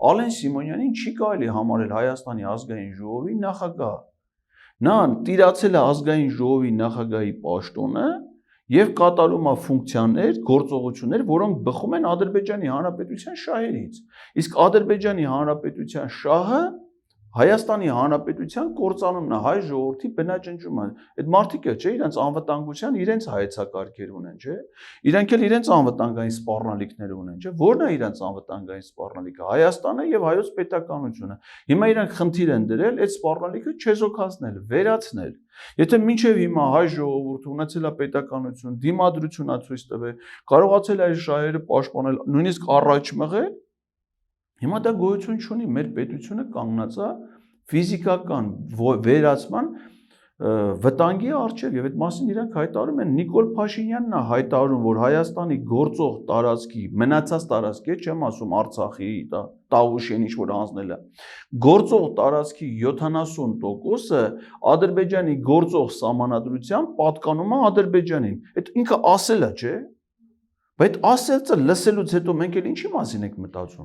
Ալեն Սիմոնյանին չի կարելի համարել Հայաստանի ազգային ժողովի նախագահ։ Նա տիրացել է ազգային ժողովի նախագահի պաշտոնը եւ կատարում է ֆունկցիաներ, գործողություններ, որոնք բխում են Ադրբեջանի Հանրապետության շահերից։ Իսկ Ադրբեջանի Հանրապետության շահը Հայաստանի Հանրապետության կործանումն է, հայ ժողովրդի բնաջնջումը։ Այդ մարդիկը չէ, իրենց անվտանգության իրենց հայեցակարգեր ունեն, չէ։ Իրենք էլ իրենց անվտանգային սպառնալիքներ ունեն, չէ։ Որն է իրենց անվտանգային սպառնալիքը։ Հայաստանը եւ հայոց պետականությունը։ Հիմա իրանք խնդիր են դրել այդ սպառնալիքը չեզոքացնել, վերացնել։ Եթե մինչև հիմա հայ ժողովուրդը ունեցել է պետականություն, դիմադրություն է ցույց տվել, կարողացել է այս շահերը պաշտպանել, նույնիսկ առաջ մղել, հիմա դա գոյություն չունի, մեր պետությունը կանգնած է ֆիզիկական վերացման վտանգի առջև եւ այդ մասին իրանք հայտարարում են Նիկոլ Փաշինյանն է հայտարարում, որ Հայաստանի գործող տարածքի մնացած տարածքի, չեմ ասում Արցախի, Տավուշեն ինչ որ հանձնել է, գործող տարածքի 70%-ը Ադրբեջանի գործող սահմանադրությամբ պատկանում է Ադրբեջանին։ Այդ ինքը ասել է, չէ՞։ Բայց ասելը լսելուց հետո մենք էլ ինչի մասին ենք մտածում։